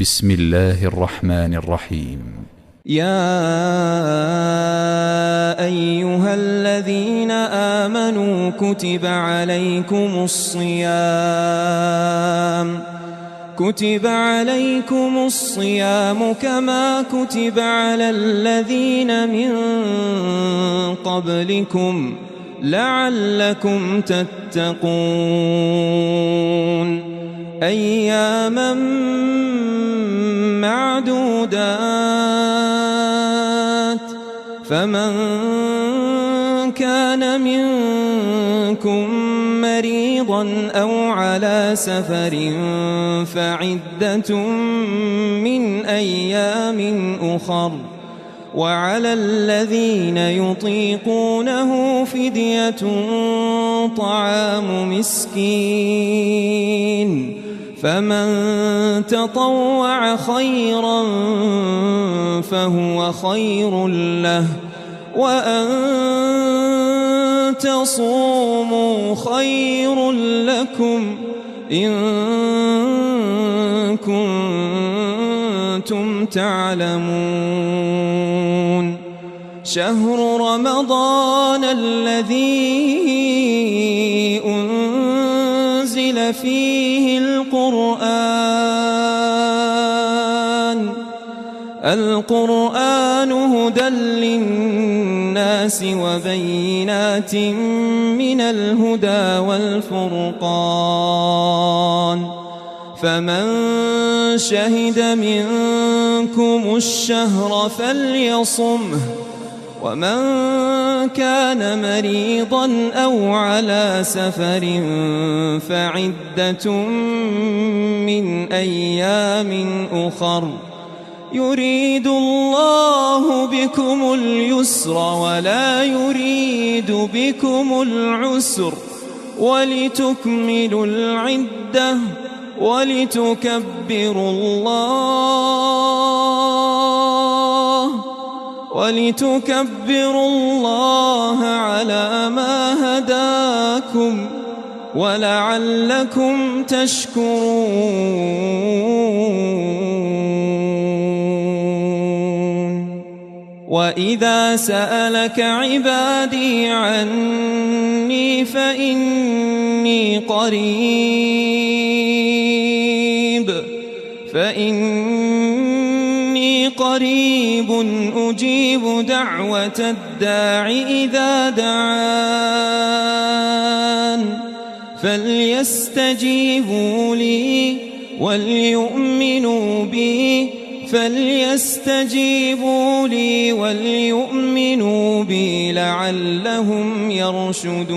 بسم الله الرحمن الرحيم. يا أيها الذين آمنوا كتب عليكم الصيام كما كتب على الذين من قبلكم لعلكم تتقون أياما معدودات فمن كان منكم مريضا أو على سفر فعدة من أيام أخر وعلى الذين يطيقونه فدية طعام مسكين فمن تطوع خيرا فهو خير له وأن تصوموا خير لكم إن كنتم تعلمون شهر رمضان الذي أنزل فيه القرآن هدى للناس وبينات من الهدى والفرقان فمن شهد منكم الشهر فليصمه ومن كان مريضا أو على سفر فعدة من أيام أخر يريد الله بكم اليسر ولا يريد بكم العسر ولتكملوا العدة ولتكبروا الله على ما هداكم ولعلكم تشكرون وإذا سألك عبادي عني فإني قريب أجيب دعوة الداع إذا دعان فليستجيبوا لي وليؤمنوا بي لعلهم يرشدون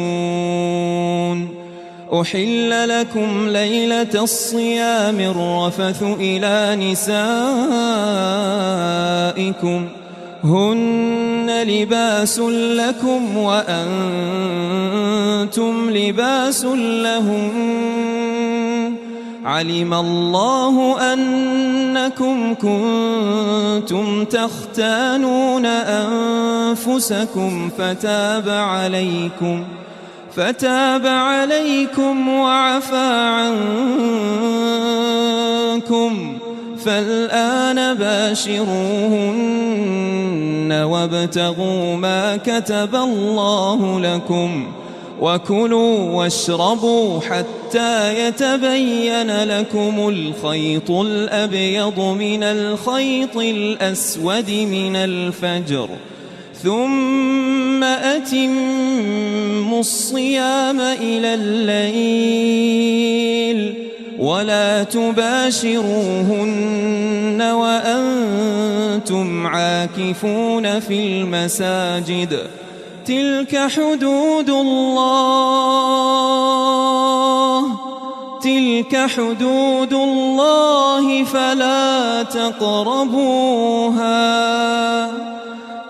أحل لكم ليلة الصيام الرفث إلى نسائكم هن لباس لكم وأنتم لباس لهم علم الله أنكم كنتم تختانون أنفسكم فتاب عليكم وعفى عنكم فالآن باشروهن وابتغوا ما كتب الله لكم وكلوا واشربوا حتى يتبين لكم الخيط الأبيض من الخيط الأسود من الفجر ثم أتموا الصيام إلى الليل ولا تباشروهن وأنتم عاكفون في المساجد تلك حدود الله فلا تقربوها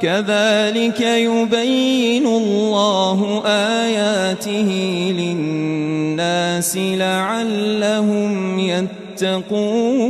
كذلك يبين الله آياته للناس لعلهم يتقون